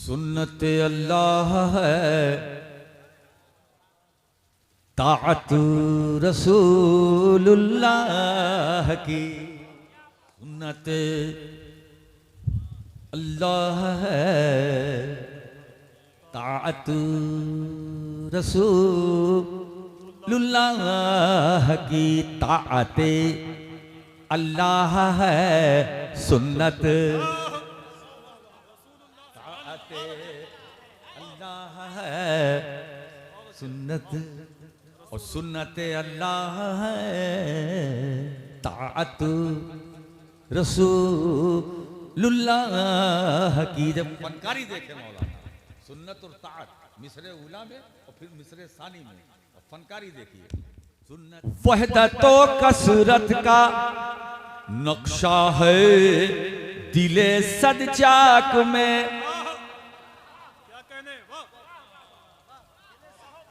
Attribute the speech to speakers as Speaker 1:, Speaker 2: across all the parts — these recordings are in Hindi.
Speaker 1: सुन्नत अल्लाह है, ताअत रसूलुल्लाह की। सुन्नत अल्लाह है, ताअत रसूलुल्लाह की। ताअत अल्लाह है, सुन्नत अल्लाह है, सुन्नत और सुन्नत अल्लाह है, ताअत रसूलुल्लाह की। जब फनकारी देखे मौलाना, सुन्नत और ताअत मिसरे उला में और फिर मिसरे सानी में, और फनकारी देखिए। सुन्नत वहदत व कसरत का नक्शा है दिले सदचाक में।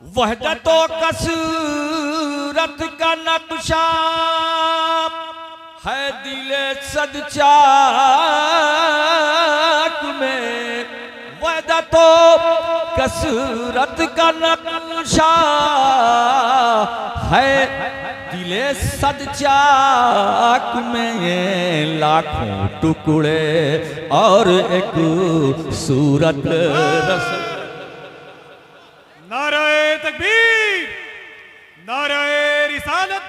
Speaker 1: वहदत व कसरत का नक्शा है दिले सदचाक में। वहदत व कसरत का नक्शा है दिले सदचाक में। लाखों टुकड़े और एक सूरत रस।
Speaker 2: नाराए तकबीर, नाराए रिसालत,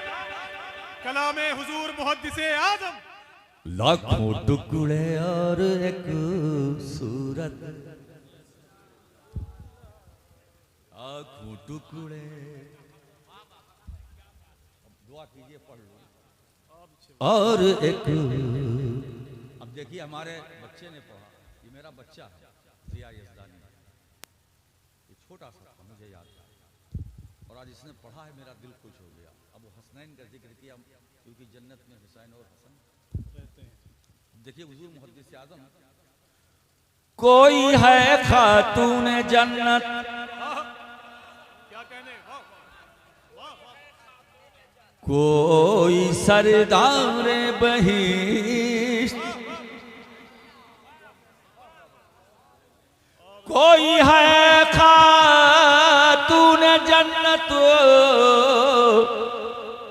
Speaker 2: कलामे हुजूर मुहद्दिसे आज़म।
Speaker 1: लाखों टुकड़े और एक सूरत, लाखों टुकड़े। दुआ कीजिए, पढ़ लो। और एक, अब देखिए हमारे बच्चे ने पढ़ा, ये मेरा बच्चा है जिया यज़दानी, ये छोटा सा था, मुझे याद था, और आज इसने पढ़ा है, मेरा दिल खुश हो गया। अब वो हसनैन का जिक्र किया, क्योंकि जन्नत में हुसैन और हसन रहते हैं। देखिए हुजूर मुहद्दिस आज़म, कोई है खातून जन्नत,
Speaker 2: क्या कहने,
Speaker 1: कोई सरदार बहिश्त, कोई है खातून जन्नत,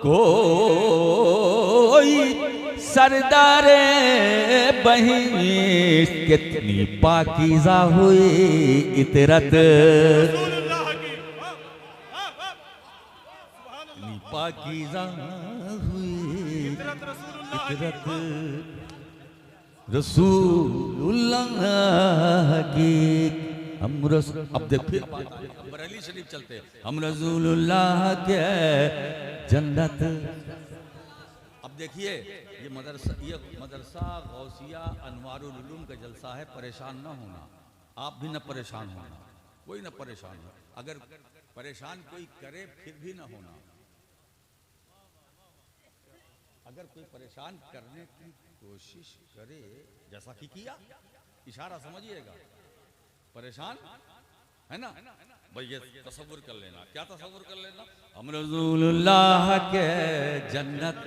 Speaker 1: कोई सरदार बहिश्त। कितनी पाकीज़ा हुई इतरत, पाकीज़ा हुई इतरत रसूलुल्लाह की। हम अब देखिए बरेली शरीफ चलते हैं, हम रसूलुल्लाह के जन्नत। अब देखिए ये मदरसा गौसिया अनवारुल उलूम का जलसा है। परेशान ना होना, आप भी ना परेशान होना, कोई ना परेशान हो। अगर परेशान कोई करे फिर भी ना होना। अगर कोई परेशान करने की कोशिश करे, जैसा कि किया, इशारा समझिएगा, परेशान है ना भाई, ये तसव्वुर कर लेना। क्या तसव्वुर कर लेना? हम रसूलुल्लाह के जन्नत,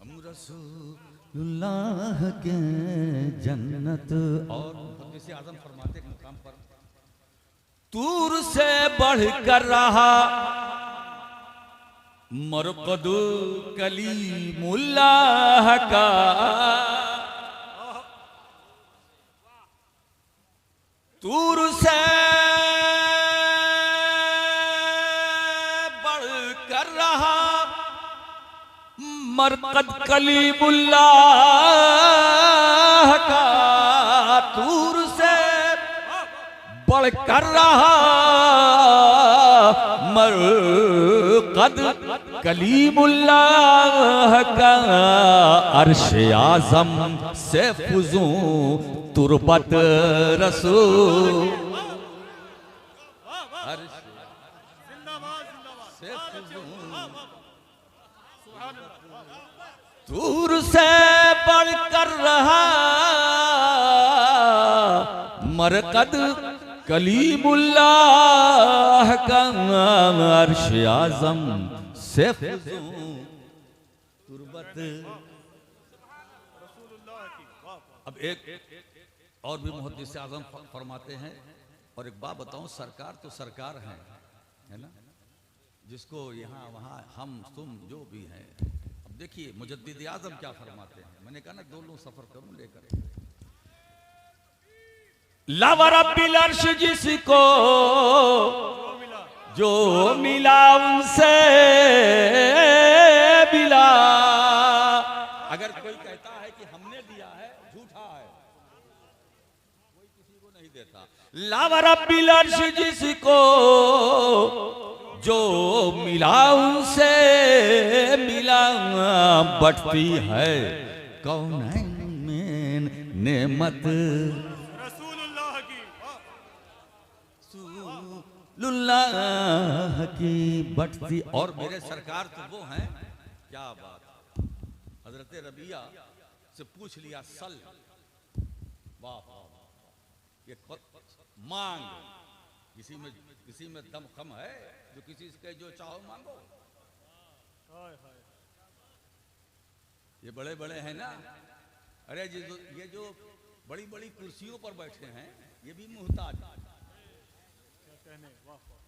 Speaker 1: हम रसूलुल्लाह के जन्नत। और मुहद्दिस आज़म फरमाते हैं मुकाम पर, तूर से बढ़कर रहा मरकदु कलीमुल्लाह का। तूर से बढ़कर रहा मरकद कलीमुल्लाह का। तूर से बढ़कर रहा मरकद कलीमुल्लाह का। अर्श आज़म से फुजू तुरबत रसूल, दूर से बढ़कर रहा मरकद कलीमुल्लाह का। अर्श आज़म से तुरबत। अब एक और भी मुहद्दिस आज़म फरमाते हैं, और एक बात बताऊं, सरकार तो सरकार है ना, जिसको यहाँ वहाँ हम तुम जो भी हैं। अब देखिए मुजद्दिद आज़म क्या फरमाते हैं, मैंने कहा ना दोनों सफर करूं लेकर।
Speaker 3: लव रब्बिल अर्श जिसको जो मिला उनसे मिला।
Speaker 1: अगर कोई कहता है कि हमने दिया है, झूठा है, कोई किसी को नहीं देता।
Speaker 3: लव रब्बिल अर्श जिसको जो मिला उनसे मिला। बटती है कौनैन में नेमत
Speaker 2: रसूलुल्लाह की
Speaker 1: लुल्लाह की बटती। और मेरे सरकार तो वो हैं, क्या बात, हजरत रबिया से पूछ लिया सल, वाह वाह, ये मांग, किसी में दम कम है जो किसी से जो चाहो मांगो।
Speaker 2: हाय हाय
Speaker 1: ये बड़े बड़े हैं ना, अरे ये जो बड़ी बड़ी कुर्सियों पर बैठे हैं, ये भी मुहताज।
Speaker 2: क्या कहने, वाह वाह।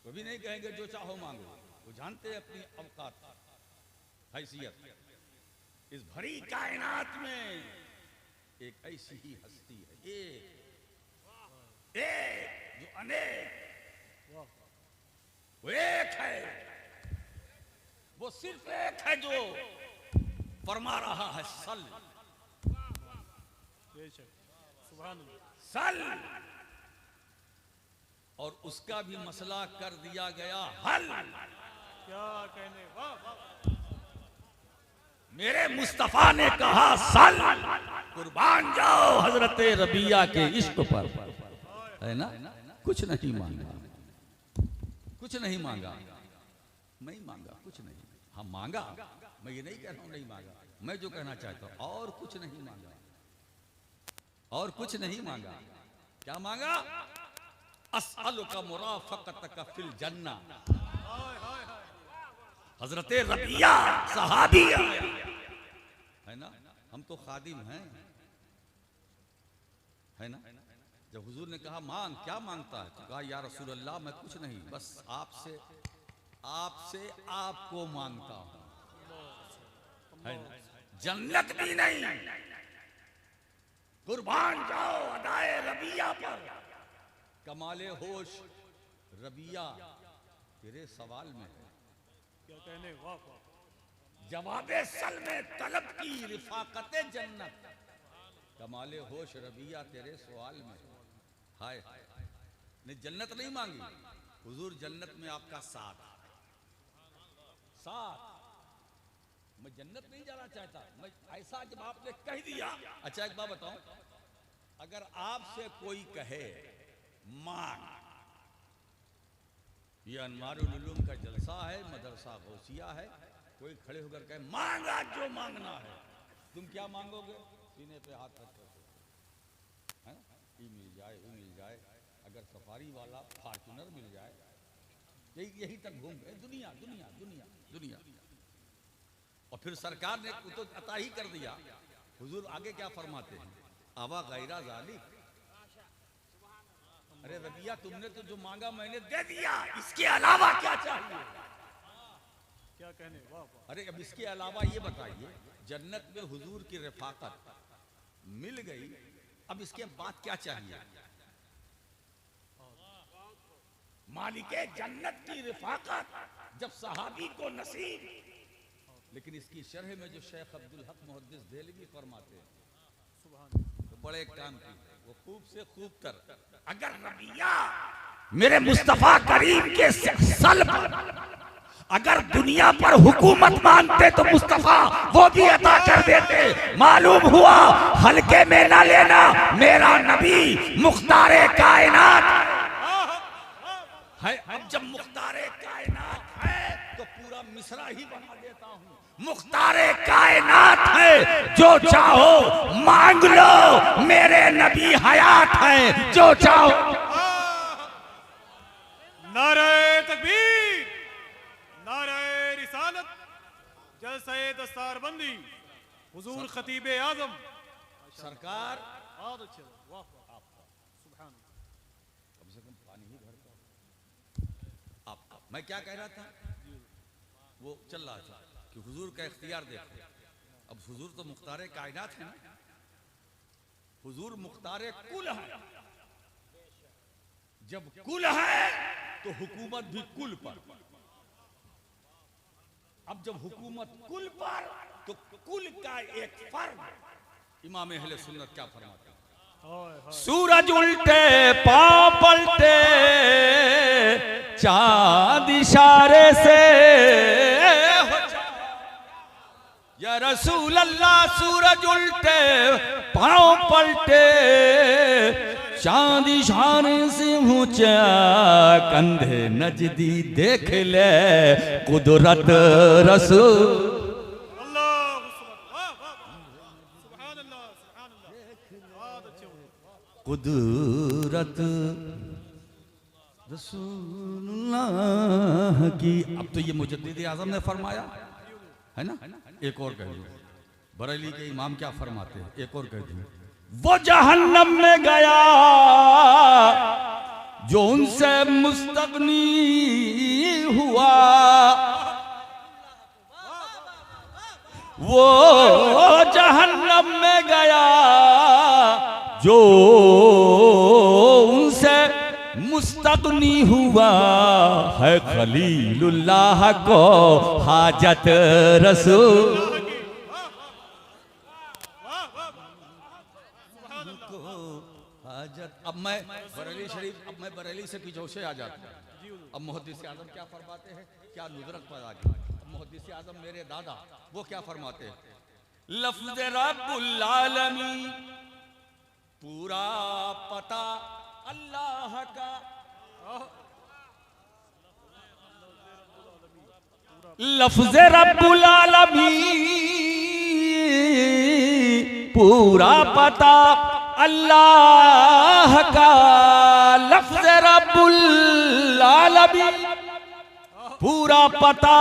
Speaker 1: कभी नहीं कहेंगे जो चाहो मांगो, वो जानते हैं अपनी औकात हैसियत। इस भरी कायनात में एक ऐसी ही हस्ती है, एक जो अनेक, वो एक है, वो सिर्फ एक है जो फरमा रहा है सल
Speaker 2: बेशक, सुभान अल्लाह।
Speaker 1: सल, और उसका भी मसला कर दिया गया हल।
Speaker 2: क्या कहने, वाह वाह।
Speaker 1: मेरे मुस्तफा ने कहा सल, कुर्बान जाओ हजरत रबिया के इश्क पर, है ना। कुछ नहीं मांगा, कुछ नहीं मांगा, नहीं मांगा, कुछ नहीं। हाँ मांगा, मैं ये नहीं कह रहा हूं नहीं मांगा, मैं जो कहना चाहता हूं और कुछ नहीं मांगा, और कुछ नहीं मांगा। क्या मांगा? अस्अलुका मुराफक़तका फिल जन्ना। हजरत रबिया सहाबी है ना, हम तो खादिम हैं, है ना। जब हुजूर ने कहा मांग, क्या मांगता है, तो कहा या रसूल अल्लाह मैं कुछ नहीं, बस आपसे आपको मांगता हूं, है ना। जन्नत भी नहीं, कुर्बान जाओ अदाए रबिया पर। कमाले होश रबिया तेरे सवाल में है,
Speaker 2: क्या कहने, वाह वाह।
Speaker 1: जवाबे सल में तलब की रिफाकते जन्नत। कमाले होश रबिया तेरे सवाल में। हाय ने जन्नत नहीं मांगी, हुजूर जन्नत में आपका साथ। मैं जन्नत नहीं जाना चाहता, मैं ऐसा जब आपने कह दिया। अच्छा एक बात बताऊं, अगर आपसे कोई कहे मांग, ये अनवारुल उलूम का जलसा है, मदरसा गौसिया है, कोई खड़े होकर कहे मांगा जो मांगना है, तुम क्या मांगोगे? सीने पे हाथ रख कर, है ना, ये मिल जाए, वो मिल जाए, अगर सफारी वाला फॉर्च्यूनर मिल जाए, यही तक घूम गए, दुनिया दुनिया दुनिया दुनिया। और फिर सरकार ने तो अता ही कर दिया। हुजूर आगे क्या फरमाते हैं, आवा गैरा जालिक, अरे रबिया तुमने तो जो मांगा मैंने दे दिया, इसके अलावा क्या चाहिए?
Speaker 2: क्या कहने, वाह वाह।
Speaker 1: अरे अब इसके अलावा ये बताइए, जन्नत में हुजूर की रफाकत मिल गई, अब इसके बाद क्या चाहिए? मालिके जन्नत की रफाकत जब सहाबी को नसीब। लेकिन इसकी शरह में जो शेख अब्दुल हक मुहद्दिस देहलवी फरमाते हैं, तो बड़े काम की, वो खूब से खूब तर, अगर रबिया मेरे मुस्तफा करीम के सल पर अगर दुनिया पर हुकूमत मानते तो मुस्तफा वो भी अता कर देते। मालूम हुआ हल्के में ना लेना, मेरा नबी मुख्तारे कायनात है। अब जब मुख्तारे कायनात है तो पूरा मिसरा ही बना देता हूँ। मुख्तारे कायनात है, जो चाहो मांग लो, मेरे नबी हयात है, जो चाहो।
Speaker 2: नारे तकबीर, नारे रिसालत, जलसा दस्तारबंदी, हुजूर खतीब आजम
Speaker 1: सरकार
Speaker 2: बहुत अच्छे लोग, वाह वाह सुभान अल्लाह।
Speaker 1: कम से कम पानी ही भर पाओ। आप मैं क्या कह रहा था, वो चल रहा था कि हुजूर का इख्तियार देखो। अब हुजूर तो मुख्तारे कायनात है ना, हुजूर मुख्तारे कुल है। जब कुल है तो हुकूमत भी कुल पर। अब जब हुकूमत कुल पर तो कुल का एक फर्द इमाम अहले सुन्नत क्या फरमाते हैं?
Speaker 3: सूरज उल्टे पांव पलटे चांद इशारे से या रसूल अल्लाह, सूरज उल्टे पांव पलटे चांद इशारे से ऊंचा कंधे नजदी देख ले कुदरत रसूल। कुदरत रसूलुल्लाह की। अब तो ये मुजद्दिद आज़म ने फरमाया है ना। एक और कह दो, बरेली के इमाम क्या फरमाते हैं, एक और कह दो। वो जहन्नम में गया जो उनसे मुस्तगनी हुआ, वो जहन्नम में गया जो उनसे मुस्तगनी हुआ है। खलीलुल्लाह को हाजत रसूल को हाजत। अब मैं बरेली शरीफ, अब मैं बरेली से पीछे से आ जाता हूँ। अब मुहद्दिस आज़म क्या फरमाते हैं, क्या नुज़रत पैदा की। अब मुहद्दिस आज़म मेरे दादा वो क्या फरमाते हैं, लफ्ज़ रब्बुल आलमीन पूरा पता अल्लाह का, लफ्ज़ रब्बुल आलमीन पूरा पता अल्लाह का, लफ्ज़ रब्बुल आलमीन पूरा पता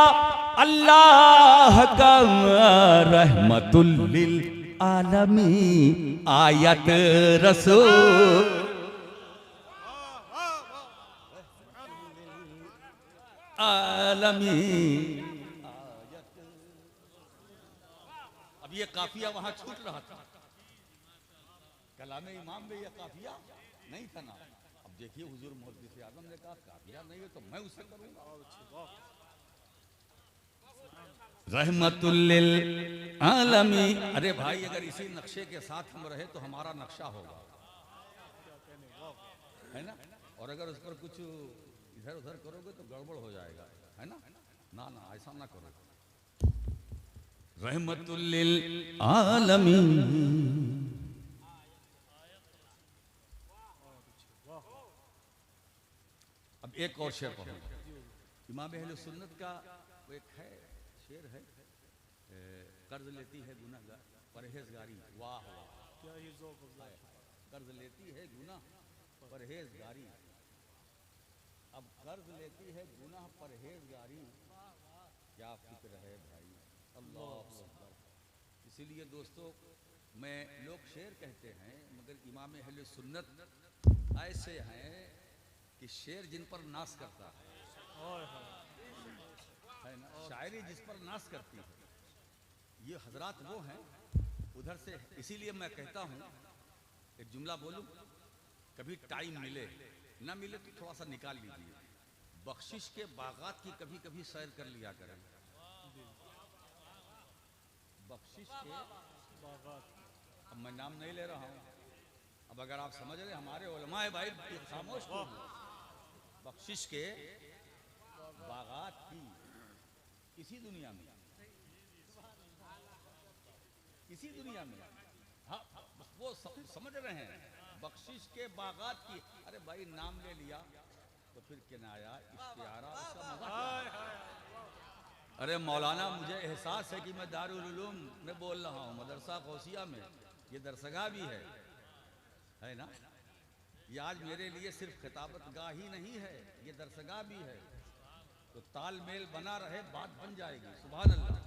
Speaker 3: अल्लाह का, रहमतुल लिल आलमीन आयत रसूल। आलमीन अब ये काफिया वहां छूट रहा था, कलामे इमाम में ये काफिया नहीं था ना। अब देखिए हुजूर मुहद्दिस आज़म ने कहा काफिया नहीं है तो मैं उसे करूंगा। रहमतुल लिल आलमीन। अरे भाई अगर इसी नक्शे के साथ हम रहे तो हमारा नक्शा होगा, है ना। और अगर उस पर कुछ इधर उधर करोगे तो गड़बड़ हो जाएगा, है ना। ना ना ऐसा ना करो। रहमतुल लिल आलमीन। अब एक और शेर पढ़ो, इमाम अहले सुन्नत का वो एक है शेर है, कर्ज लेती है गुनाह परहेजगारी। वाह वाह
Speaker 2: क्या ही ज़ौक़ अफ़ज़ा है।
Speaker 1: कर्ज लेती है गुनाह परहेजगारी। अब कर्ज लेती है गुनाह परहेजगारी, क्या फिक्र है भाई। अल्लाह अकबर। इसीलिए दोस्तों मैं, लोग शेर कहते हैं मगर इमाम अहले सुन्नत ऐसे हैं कि शेर जिन पर नाश करता है ना, शायरी जिस पर नाश करती है, ये हजरात वो हैं उधर से। इसीलिए मैं कहता हूँ एक जुमला बोलूं, कभी टाइम मिले ना मिले तो थोड़ा सा निकाल लीजिए, बख्शिश के बागात की कभी कभी सैर कर लिया करें। बख्शिश के बागात, अब मैं नाम नहीं ले रहा हूँ, अब अगर आप समझ रहे हमारे उलमा है भाई, खामोश हो। बख्शिश के बागात की इसी दुनिया में, इसी दुनिया में, हाँ वो समझ रहे हैं। बख्शिश के बागात की, अरे भाई नाम ले लिया तो फिर किनाया इश्तिहारा उसका मजा। अरे मौलाना मुझे एहसास है कि मैं दारुल उलूम में बोल रहा हूँ, मदरसा गौसिया में, ये दरसगाह भी है ना। ये आज मेरे लिए सिर्फ खिताबत गाह ही नहीं है, ये दरसगाह भी है। तो तालमेल बना रहे बात बन जाएगी। सुभान अल्लाह।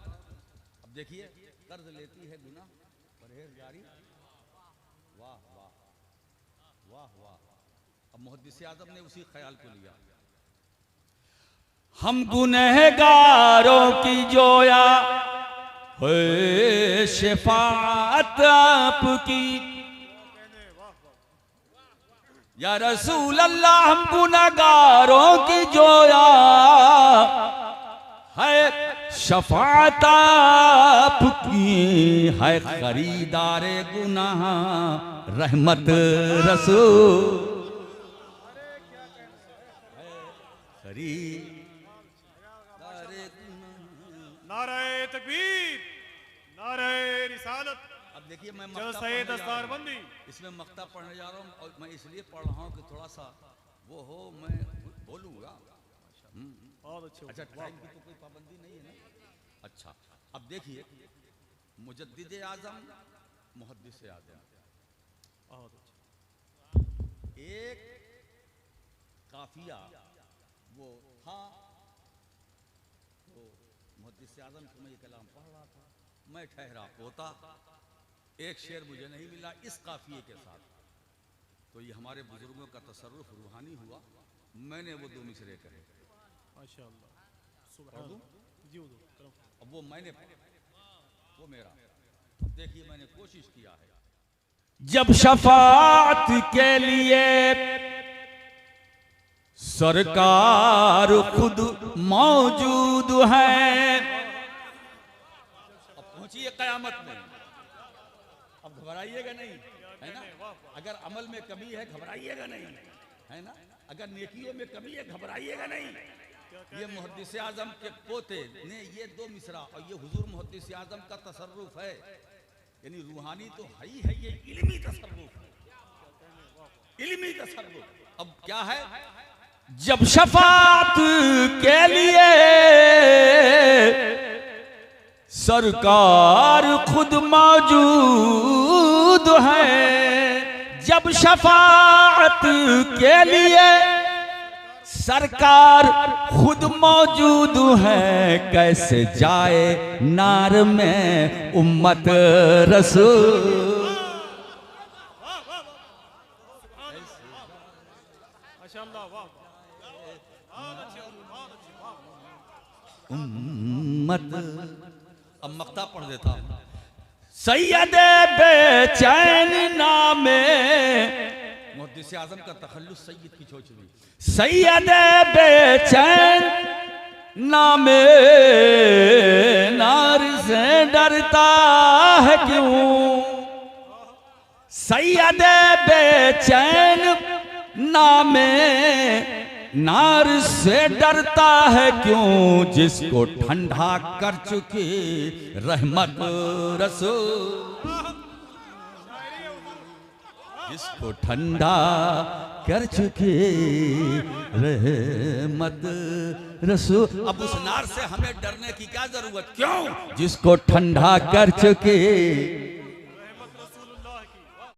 Speaker 1: अब देखिए कर्ज लेती है गुनाह परहेजगारी, वाह वाह। अब मुहद्दिस आजम ने उसी ख्याल को लिया।
Speaker 3: हम गुनहगारों की जोया है शफाअत आपकी, या रसूल अल्लाह हम गुनहगारों की जोया है शफाअत आपकी, है खरीदारे गुनाह रहमत रसूल, खरीदारे
Speaker 2: नारे तकबीर, नारे रिसालत।
Speaker 1: अब देखिए मैं
Speaker 2: जलसा दस्तारबंदी।
Speaker 1: इसमें मक्ता पढ़ने जा रहा हूँ और मैं इसलिए पढ़ रहा हूँ कि थोड़ा सा वो हो, मैं बोलूँगा।
Speaker 2: बहुत अच्छे।
Speaker 1: अच्छा, टाइम की तो कोई पाबंदी नहीं है ना। अच्छा, अब देखिए मुजद्दिद आजम मुहद्दिस आजम,
Speaker 2: बहुत अच्छा।
Speaker 1: एक काफिया वो था, तो मुहद्दिस आजम को मैं ये कलाम पढ़ रहा था, मैं ठहरा पोता, एक शेर मुझे नहीं मिला इस काफिये के साथ, तो ये हमारे बुजुर्गों का तसर्रुफ रूहानी हुआ, मैंने वो दो मिसरे कहे।
Speaker 2: माशाअल्लाह, सुभान अल्लाह। जी हुजूर, करम।
Speaker 1: अब वो मैंने पढ़ा, वो मेरा। अब देखिए मैंने कोशिश किया है।
Speaker 3: जब शफाअत के लिए सरकार खुद मौजूद है,
Speaker 1: अब पहुंचिए कयामत में, अब घबराइएगा नहीं, है ना। अगर अमल में कमी है घबराइएगा नहीं, है ना। अगर नेकियों में कमी है घबराइएगा नहीं। ये मुहद्दिस आजम के पोते ने ये दो मिसरा, और ये हुजूर मुहद्दिस आजम का तसर्रुफ है, यानी रूहानी तो है ही है, ये इल्मी तसर्रुफ है, इल्मी तसर्रुफ। अब क्या है,
Speaker 3: जब शफाअत के लिए सरकार खुद मौजूद है, जब शफाअत के लिए सरकार खुद मौजूद है, कैसे जाए नार में उम्मत रसूल।
Speaker 2: माशाअल्लाह, वाह। बहुत अच्छे, बहुत अच्छे, वाह।
Speaker 3: उम्मत।
Speaker 1: अब मक्ता पढ़ देता हूं।
Speaker 3: सैयद बेचैन नामे,
Speaker 1: मुहद्दिस आजम का तखल्लुस सैयद की छोचवी,
Speaker 3: सैयद बेचैन नामे नार से डरता है क्यों, सैयद बेचैन नामे नार से डरता है क्यों, जिसको ठंडा कर चुकी रहमत रसूल, जिसको ठंडा कर चुकी रहमत रसूल।
Speaker 1: अब उस नार से हमें डरने की क्या जरूरत, क्यों?
Speaker 3: जिसको ठंडा कर चुकी